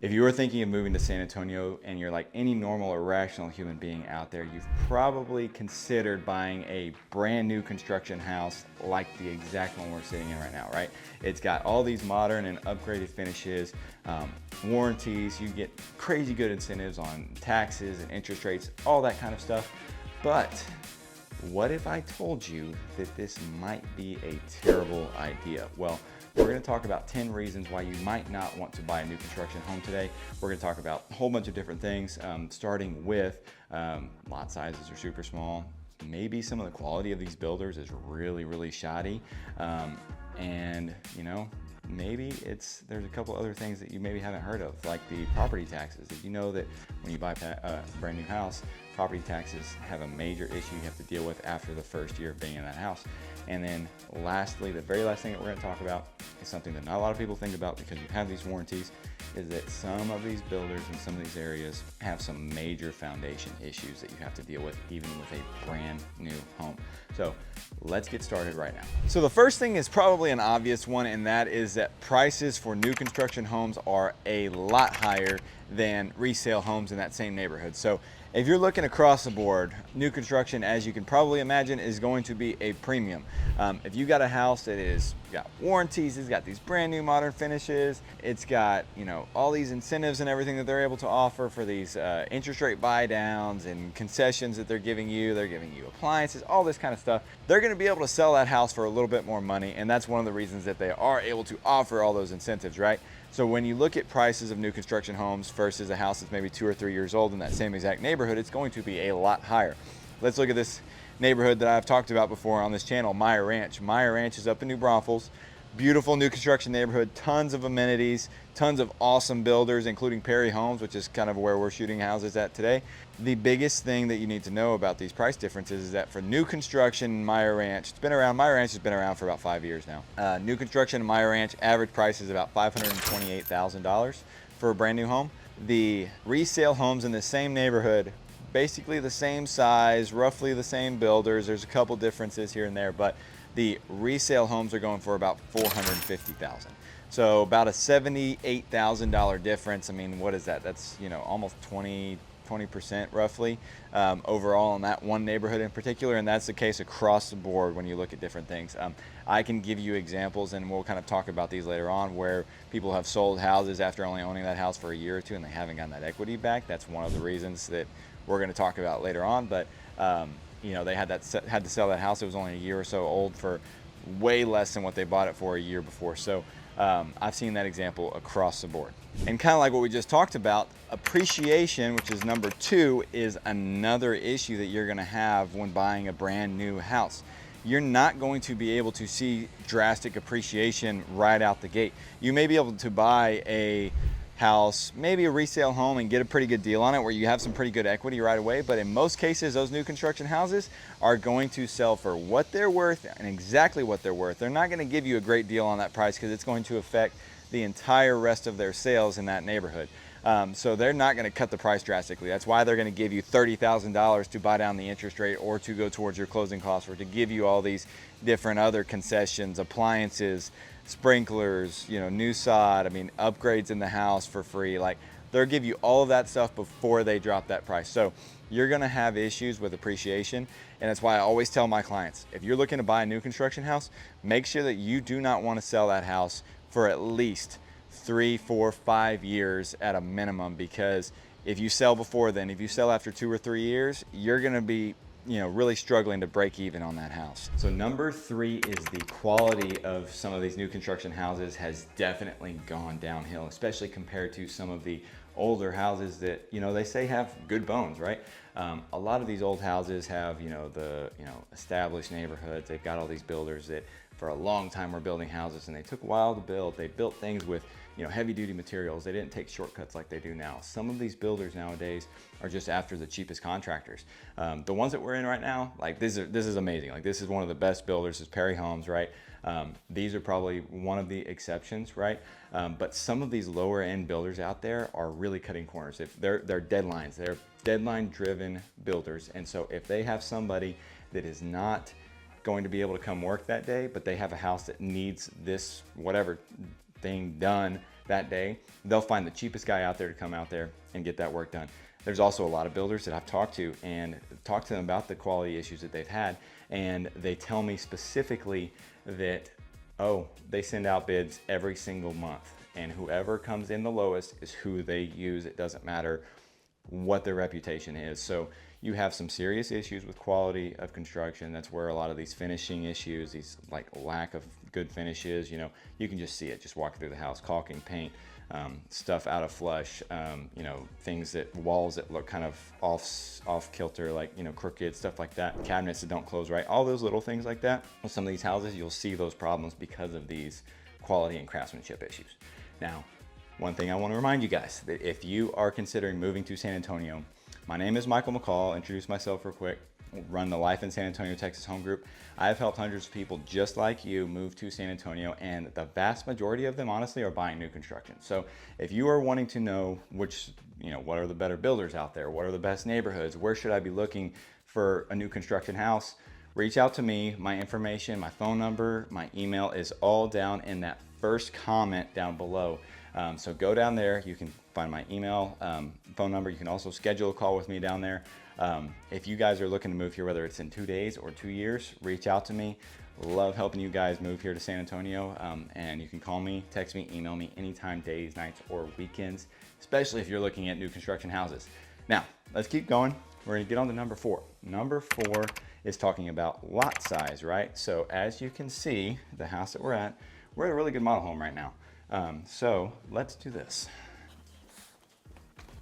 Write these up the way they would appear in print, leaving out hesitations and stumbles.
If you are thinking of moving to San Antonio and you're like any normal or rational human being out there, you've probably considered buying a brand new construction house like the exact one we're sitting in right now, right? It's got all these modern and upgraded finishes, warranties, you get crazy good incentives on taxes and interest rates, all that kind of stuff. But what if I told you that this might be a terrible idea? Well, we're going to talk about 10 reasons why you might not want to buy a new construction home today. We're going to talk about a whole bunch of different things, starting with lot sizes are super small. Maybe some of the quality of these builders is really shoddy. And you know, maybe there's a couple other things that you maybe haven't heard of, like the property taxes. Did you know that when you buy a brand new house, property taxes have a major issue you have to deal with after the first year of being in that house? And then lastly, the very last thing that we're going to talk about is something that not a lot of people think about because you have these warranties, is that some of these builders in some of these areas have some major foundation issues that you have to deal with even with a brand new home. So let's get started right now. So the first thing is probably an obvious one, and that is that prices for new construction homes are a lot higher than resale homes in that same neighborhood. So if you're looking across the board, new construction, as you can probably imagine, is going to be a premium. If you got a house that is got warranties, it's got these brand new modern finishes, it's got, you know, all these incentives and everything that they're able to offer for these interest rate buy downs and concessions that they're giving you appliances, all this kind of stuff, they're going to be able to sell that house for a little bit more money, and that's one of the reasons that they are able to offer all those incentives, right? So when you look at prices of new construction homes versus a house that's maybe 2 or 3 years old in that same exact neighborhood, it's going to be a lot higher. Let's look at this neighborhood that I've talked about before on this channel, Meyer Ranch. Meyer Ranch is up in New Braunfels. Beautiful new construction neighborhood, tons of amenities, tons of awesome builders, including Perry Homes, which is kind of where we're shooting houses at today. The biggest thing that you need to know about these price differences is that for new construction in Meyer Ranch, Meyer Ranch has been around for about 5 years now. New construction in Meyer Ranch, average price is about $528,000 for a brand new home. The resale homes in the same neighborhood, basically the same size, roughly the same builders. There's a couple differences here and there, but the resale homes are going for about $450,000. So about a $78,000 difference. I mean, what is that? That's, you know, almost 20% roughly overall in that one neighborhood in particular, and that's the case across the board when you look at different things. I can give you examples, and we'll kind of talk about these later on, where people have sold houses after only owning that house for a year or two and they haven't gotten that equity back. That's one of the reasons that we're going to talk about later on, but you know, they had to sell that house. It was only a year or so old for way less than what they bought it for a year before. So I've seen that example across the board. And kind of like what we just talked about, appreciation, which is number 2, is another issue that you're going to have when buying a brand new house. You're not going to be able to see drastic appreciation right out the gate. You may be able to buy a house, maybe a resale home, and get a pretty good deal on it where you have some pretty good equity right away, but in most cases those new construction houses are going to sell for what they're worth and exactly what they're worth. They're not going to give you a great deal on that price because it's going to affect the entire rest of their sales in that neighborhood. So they're not going to cut the price drastically. That's why they're going to give you $30,000 to buy down the interest rate or to go towards your closing costs or to give you all these different other concessions, appliances, sprinklers, you know, new sod, I mean, upgrades in the house for free. Like, they'll give you all of that stuff before they drop that price. So you're going to have issues with appreciation, and that's why I always tell my clients, if you're looking to buy a new construction house, make sure that you do not want to sell that house for at least 3, 4, 5 years at a minimum, because if you sell before then, if you sell after 2 or 3 years, you're going to be, you know, really struggling to break even on that house. So number 3 is the quality of some of these new construction houses has definitely gone downhill, especially compared to some of the older houses that, you know, they say have good bones, right? A lot of these old houses have, you know, established neighborhoods. They've got all these builders that for a long time were building houses, and they took a while to build. They built things with, you know, heavy duty materials. They didn't take shortcuts like they do now. Some of these builders nowadays are just after the cheapest contractors. The ones that we're in right now, like this is amazing. Like, this is one of the best builders, is Perry Homes, right? These are probably one of the exceptions, right? But some of these lower end builders out there are really cutting corners. If they're deadlines, they're deadline driven builders. And so if they have somebody that is not going to be able to come work that day, but they have a house that needs this whatever thing done that day, they'll find the cheapest guy out there to come out there and get that work done. There's also a lot of builders that I've talked to and talked to them about the quality issues that they've had, and they tell me specifically that, oh, they send out bids every single month, and whoever comes in the lowest is who they use. It doesn't matter what their reputation is. So you have some serious issues with quality of construction. That's where a lot of these finishing issues, these like lack of good finishes, you know, you can just see it, just walking through the house, caulking, paint, stuff out of flush, you know, things that, walls that look kind of off kilter, like, you know, crooked, stuff like that, cabinets that don't close right, all those little things like that. With some of these houses, you'll see those problems because of these quality and craftsmanship issues. Now, one thing I want to remind you guys, that if you are considering moving to San Antonio, my name is Michael McCall. I'll introduce myself real quick. Run the Life in San Antonio, Texas home group. I've helped hundreds of people just like you move to San Antonio, and the vast majority of them honestly are buying new construction. So if you are wanting to know which, you know, what are the better builders out there, what are the best neighborhoods, where should I be looking for a new construction house, reach out to me. My information, my phone number, my email is all down in that first comment down below. So go down there, you can find my email, phone number. You can also schedule a call with me down there. If you guys are looking to move here, whether it's in 2 days or 2 years, reach out to me. Love helping you guys move here to San Antonio. And you can call me, text me, email me anytime, days, nights, or weekends, especially if you're looking at new construction houses. Now, let's keep going. We're gonna get on to number 4. Number 4 is talking about lot size, right? So as you can see, the house that we're at a really good model home right now. So let's do this.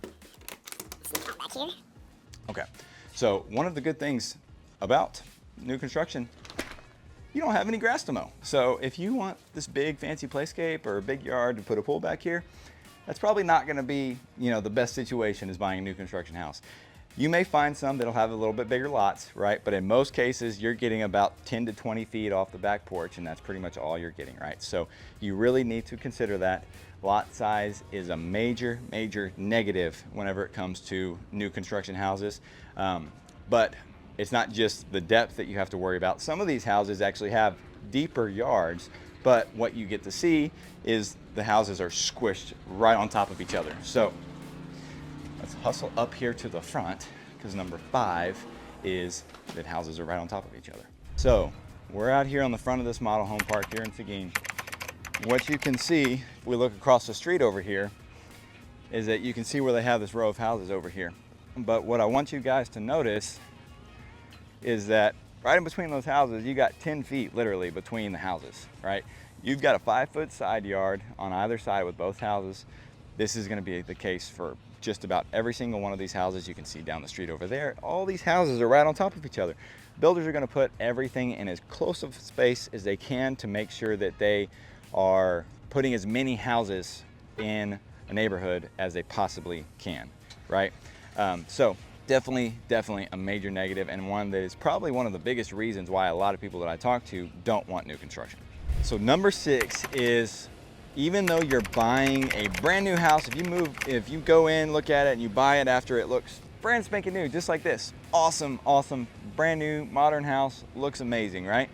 Back here. Okay, so one of the good things about new construction, you don't have any grass to mow. So if you want this big fancy playscape or a big yard to put a pool back here, that's probably not gonna be, you know, the best situation is buying a new construction house. You may find some that'll have a little bit bigger lots, right? But in most cases, you're getting about 10 to 20 feet off the back porch, and that's pretty much all you're getting, right? So you really need to consider that. Lot size is a major negative whenever it comes to new construction houses. But it's not just the depth that you have to worry about. Some of these houses actually have deeper yards, but what you get to see is the houses are squished right on top of each other. So let's hustle up here to the front, because number 5 is that houses are right on top of each other. So we're out here on the front of this model home park here in Seguin. What you can see, if we look across the street over here, is that you can see where they have this row of houses over here. But what I want you guys to notice is that right in between those houses, you got 10 feet literally between the houses, right? You've got a 5-foot side yard on either side with both houses. This is gonna be the case for just about every single one of these houses. You can see down the street over there, all these houses are right on top of each other. Builders are gonna put everything in as close of space as they can to make sure that they are putting as many houses in a neighborhood as they possibly can, right? So definitely a major negative, and one that is probably one of the biggest reasons why a lot of people that I talk to don't want new construction. So number 6 is, even though you're buying a brand new house, if you go in, look at it, and you buy it after it looks brand spanking new, just like this, awesome, brand new, modern house, looks amazing, right?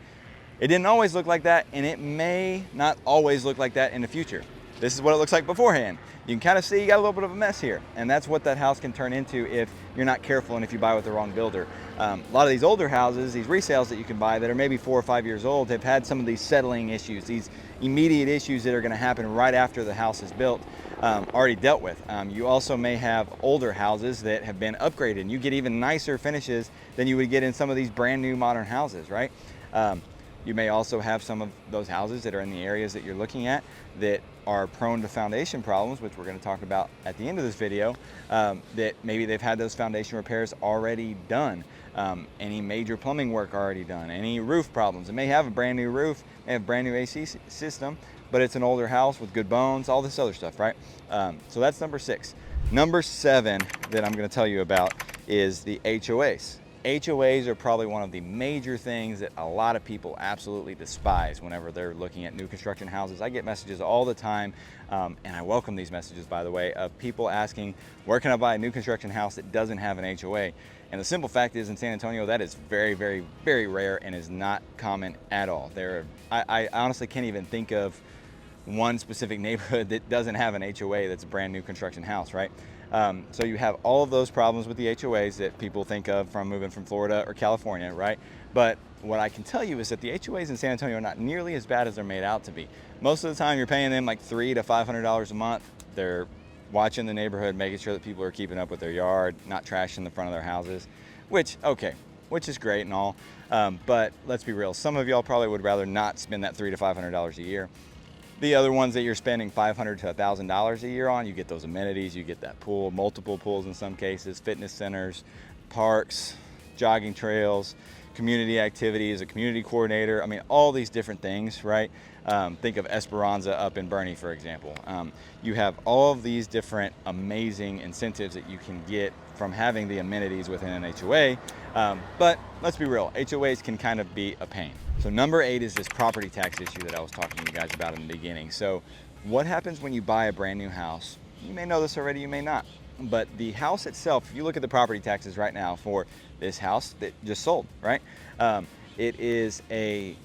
It didn't always look like that, and it may not always look like that in the future. This is what it looks like beforehand. You can kind of see you got a little bit of a mess here, and that's what that house can turn into if you're not careful and if you buy with the wrong builder. A lot of these older houses, these resales that you can buy that are maybe 4 or 5 years old, have had some of these settling issues, these immediate issues that are gonna happen right after the house is built, already dealt with. You also may have older houses that have been upgraded, and you get even nicer finishes than you would get in some of these brand new modern houses, right? You may also have some of those houses that are in the areas that you're looking at that are prone to foundation problems, which we're going to talk about at the end of this video, that maybe they've had those foundation repairs already done, any major plumbing work already done, any roof problems. It may have a brand new roof, may have a brand new AC system, but it's an older house with good bones, all this other stuff, right? So that's number 6. Number 7 that I'm going to tell you about is the HOAs. HOAs are probably one of the major things that a lot of people absolutely despise whenever they're looking at new construction houses. I get messages all the time, and I welcome these messages, by the way, of people asking, where can I buy a new construction house that doesn't have an HOA? And the simple fact is, in San Antonio, that is very rare and is not common at all. I honestly can't even think of one specific neighborhood that doesn't have an HOA that's a brand new construction house, right? So you have all of those problems with the HOAs that people think of from moving from Florida or California, right? But what I can tell you is that the HOAs in San Antonio are not nearly as bad as they're made out to be. Most of the time you're paying them like $300 to $500 a month. They're watching the neighborhood, making sure that people are keeping up with their yard, not trashing the front of their houses, which is great and all. But let's be real, some of y'all probably would rather not spend that $300 to $500 a year. The other ones that you're spending $500 to $1,000 a year on, you get those amenities, you get that pool, multiple pools in some cases, fitness centers, parks, jogging trails, community activities, a community coordinator. I mean, all these different things, right? Think of Esperanza up in Bernie, for example. You have all of these different amazing incentives that you can get from having the amenities within an HOA. But let's be real, HOAs can kind of be a pain. So number 8 is this property tax issue that I was talking to you guys about in the beginning. So what happens when you buy a brand new house? You may know this already, you may not. But the house itself, if you look at the property taxes right now for this house that just sold, right? It is a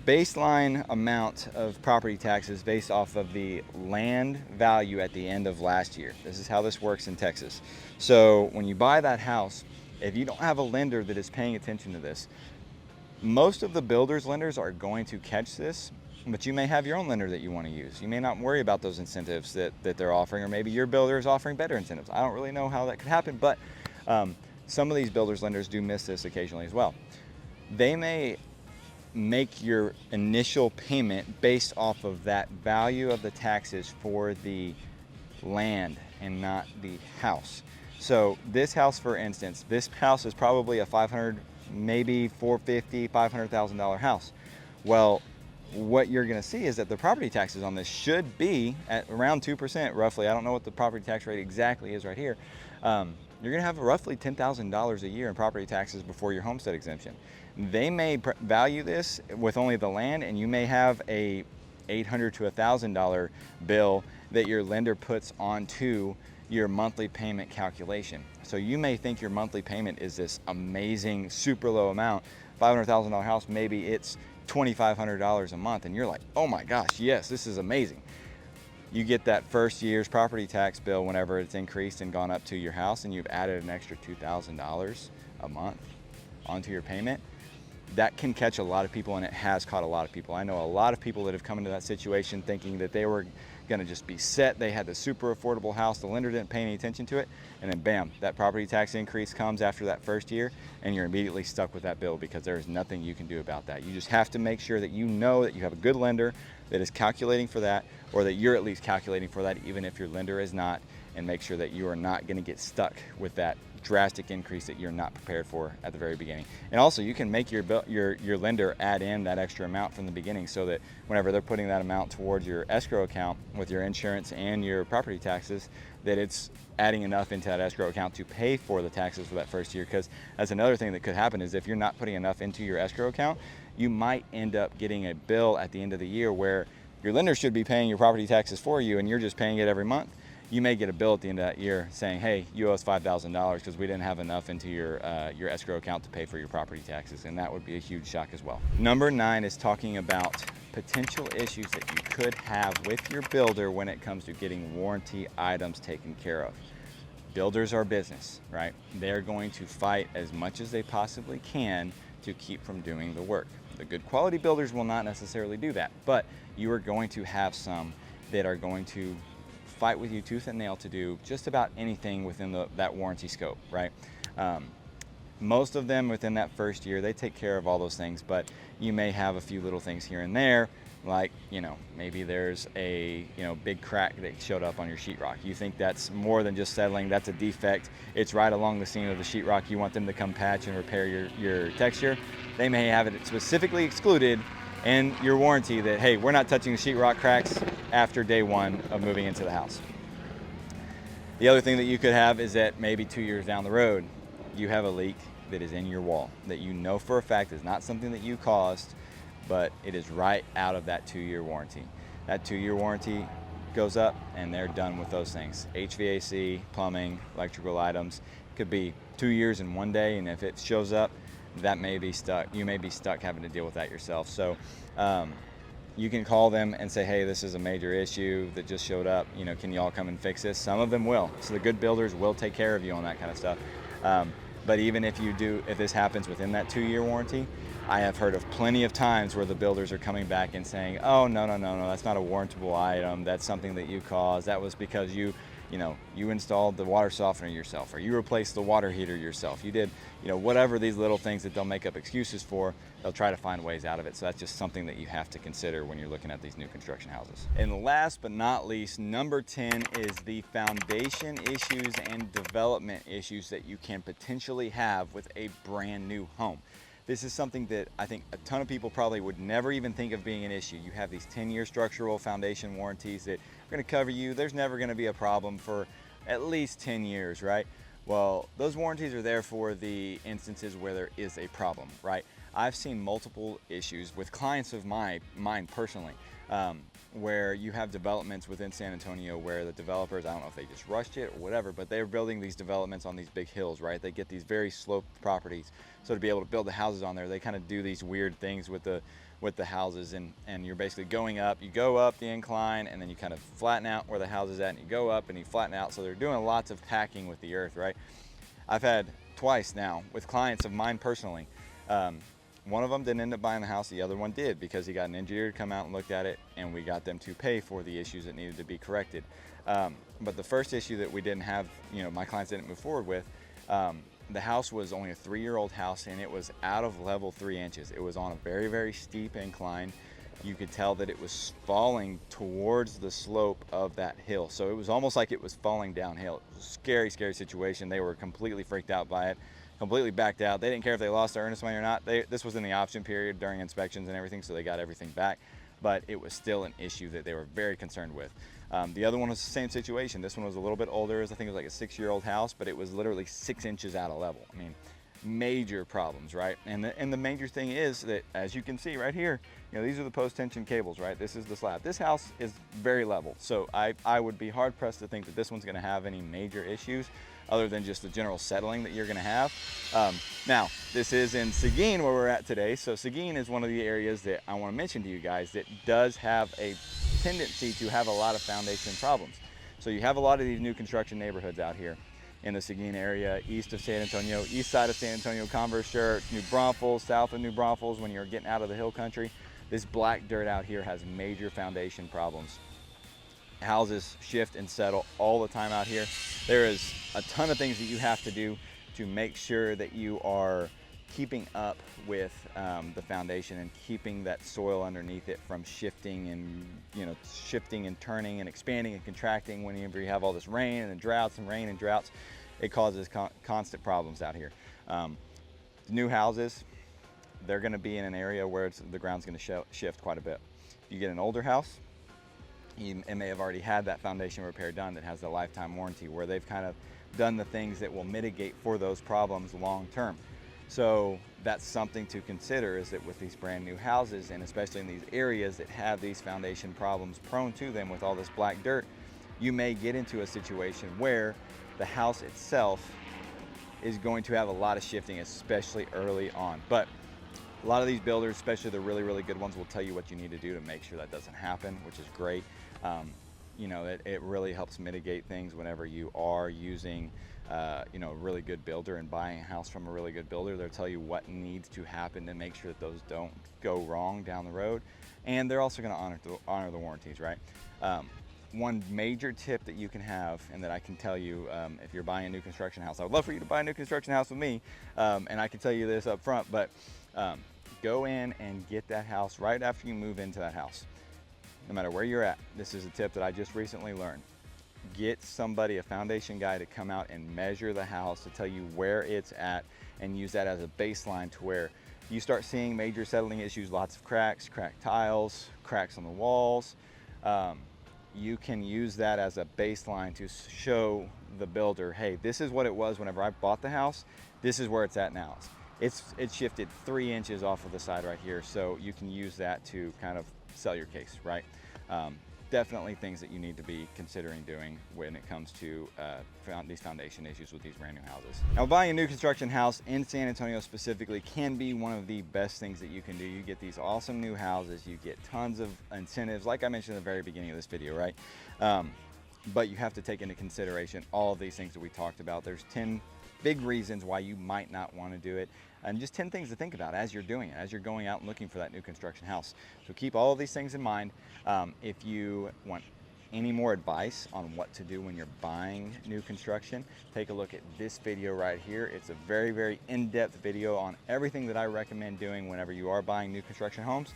baseline amount of property taxes based off of the land value at the end of last year. This is how this works in Texas. So when you buy that house, if you don't have a lender that is paying attention to this, most of the builders' lenders are going to catch this, but you may have your own lender that you want to use. You may not worry about those incentives that they're offering, or maybe your builder is offering better incentives. I don't really know how that could happen, but some of these builders' lenders do miss this occasionally as well. They may make your initial payment based off of that value of the taxes for the land and not the house. So this house, for instance, this house is probably a $500,000, maybe $450,000, $500,000 house. Well, what you're going to see is that the property taxes on this should be at around 2% roughly. I don't know what the property tax rate exactly is right here. You're going to have roughly $10,000 a year in property taxes before your homestead exemption. They may value this with only the land, and you may have a $800 to $1,000 bill that your lender puts onto your monthly payment calculation. So you may think your monthly payment is this amazing, super low amount, $500,000 house, maybe it's $2,500 a month, and you're like, oh my gosh, yes, this is amazing. You get that first year's property tax bill whenever it's increased and gone up to your house, and you've added an extra $2,000 a month onto your payment. That can catch a lot of people, and it has caught a lot of people. I know a lot of people that have come into that situation thinking that they were going to just be set. They had the super affordable house, the lender didn't pay any attention to it, and then bam, that property tax increase comes after that first year, and you're immediately stuck with that bill because there is nothing you can do about that. You just have to make sure that you know that you have a good lender that is calculating for that, or that you're at least calculating for that, even if your lender is not, and make sure that you are not going to get stuck with that drastic increase that you're not prepared for at the very beginning. And also, you can make your lender add in that extra amount from the beginning, so that whenever they're putting that amount towards your escrow account with your insurance and your property taxes, that it's adding enough into that escrow account to pay for the taxes for that first year. Because that's another thing that could happen, is if you're not putting enough into your escrow account, you might end up getting a bill at the end of the year where your lender should be paying your property taxes for you and you're just paying it every month. You may get a bill at the end of that year saying, hey, you owe us $5,000 because we didn't have enough into your escrow account to pay for your property taxes, and that would be a huge shock as well. Number 9 is talking about potential issues that you could have with your builder when it comes to getting warranty items taken care of. Builders are business, right? They're going to fight as much as they possibly can to keep from doing the work. The good quality builders will not necessarily do that, but you are going to have some that are going to fight with you tooth and nail to do just about anything within that warranty scope, right? Most of them within that first year, they take care of all those things, but you may have a few little things here and there, like, maybe there's a, big crack that showed up on your sheetrock. You think that's more than just settling, that's a defect. It's right along the seam of the sheetrock. You want them to come patch and repair your texture. They may have it specifically excluded in your warranty that, hey, we're not touching the sheetrock cracks after day 1 of moving into the house. The other thing that you could have is that maybe 2 years down the road, you have a leak that is in your wall that you know for a fact is not something that you caused, but it is right out of that 2-year warranty. That 2-year warranty goes up and they're done with those things. HVAC, plumbing, electrical items. Could be 2 years in one day, and if it shows up, that may be stuck. You may be stuck having to deal with that yourself. So you can call them and say, hey, this is a major issue that just showed up, you know, can y'all come and fix this? Some of them will. So the good builders will take care of you on that kind of stuff. But even if this happens within that 2-year warranty, I have heard of plenty of times where the builders are coming back and saying, oh, no, that's not a warrantable item. That's something that you caused. That was because you installed the water softener yourself, or you replaced the water heater yourself. You did, whatever these little things that they'll make up excuses for, they'll try to find ways out of it. So that's just something that you have to consider when you're looking at these new construction houses. And last but not least, number 10 is the foundation issues and development issues that you can potentially have with a brand new home. This is something that I think a ton of people probably would never even think of being an issue. You have these 10-year structural foundation warranties that are going to cover you. There's never going to be a problem for at least 10 years, right? Well, those warranties are there for the instances where there is a problem, right? I've seen multiple issues with clients of mine personally, where you have developments within San Antonio where the developers, I don't know if they just rushed it or whatever, but they're building these developments on these big hills, right? They get these very sloped properties. So to be able to build the houses on there, they kind of do these weird things with the houses, and you're basically going up, you go up the incline and then you kind of flatten out where the house is at, and you go up and you flatten out. So they're doing lots of packing with the earth, right? I've had twice now with clients of mine personally. One of them didn't end up buying the house, the other one did, because he got an engineer to come out and look at it, and we got them to pay for the issues that needed to be corrected. But the first issue that we didn't have, my clients didn't move forward with, the house was only a 3-year-old house, and it was out of level 3 inches. It was on a very, very steep incline. You could tell that it was falling towards the slope of that hill. So it was almost like it was falling downhill. It was a scary, scary situation. They were completely freaked out by it, completely backed out. They didn't care if they lost their earnest money or not. This was in the option period during inspections and everything, so they got everything back. But it was still an issue that they were very concerned with. The other one was the same situation. This one was a little bit older. I think it was like a 6-year-old house, but it was literally 6 inches out of level. I mean, major problems, right? And the major thing is that, as you can see right here, these are the post-tension cables, right? This is the slab. This house is very level, so I would be hard-pressed to think that this one's going to have any major issues other than just the general settling that you're going to have. Now, this is in Seguin where we're at today, so Seguin is one of the areas that I want to mention to you guys that does have a tendency to have a lot of foundation problems. So you have a lot of these new construction neighborhoods out here in the Seguin area, east of San Antonio, east side of San Antonio, Converse Church, New Braunfels, south of New Braunfels when you're getting out of the hill country. This black dirt out here has major foundation problems. Houses shift and settle all the time out here. There is a ton of things that you have to do to make sure that you are keeping up with the foundation and keeping that soil underneath it from shifting and shifting and turning and expanding and contracting. Whenever you have all this rain and droughts and rain and droughts, it causes constant problems out here. New houses, they're going to be in an area where the ground's going to shift quite a bit. You get an older house, it may have already had that foundation repair done that has a lifetime warranty, where they've kind of done the things that will mitigate for those problems long term. So that's something to consider, is that with these brand new houses, and especially in these areas that have these foundation problems prone to them with all this black dirt, you may get into a situation where the house itself is going to have a lot of shifting, especially early on. But a lot of these builders, especially the really, really good ones, will tell you what you need to do to make sure that doesn't happen, which is great. It really helps mitigate things whenever you are using a really good builder and buying a house from a really good builder. They'll tell you what needs to happen to make sure that those don't go wrong down the road. And they're also going to honor the warranties, right? One major tip that you can have, and that I can tell you if you're buying a new construction house, I would love for you to buy a new construction house with me, and I can tell you this up front, but go in and get that house right after you move into that house. No matter where you're at, this is a tip that I just recently learned. Get somebody, a foundation guy, to come out and measure the house to tell you where it's at, and use that as a baseline to where you start seeing major settling issues, lots of cracks, cracked tiles, cracks on the walls. You can use that as a baseline to show the builder, hey, this is what it was whenever I bought the house. This is where it's at now. It's shifted 3 inches off of the side right here, so you can use that to kind of sell your case, right? definitely things that you need to be considering doing when it comes to these foundation issues with these brand new houses. Now, buying a new construction house in San Antonio specifically can be one of the best things that you can do. You get these awesome new houses, you get tons of incentives, like I mentioned at the very beginning of this video, right? But you have to take into consideration all of these things that we talked about. There's 10 big reasons why you might not want to do it, and just 10 things to think about as you're doing it, as you're going out and looking for that new construction house. So keep all of these things in mind. If you want any more advice on what to do when you're buying new construction, take a look at this video right here. It's a very, very in-depth video on everything that I recommend doing whenever you are buying new construction homes.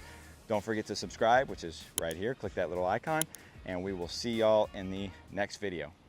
Don't forget to subscribe, which is right here. Click that little icon, and we will see y'all in the next video.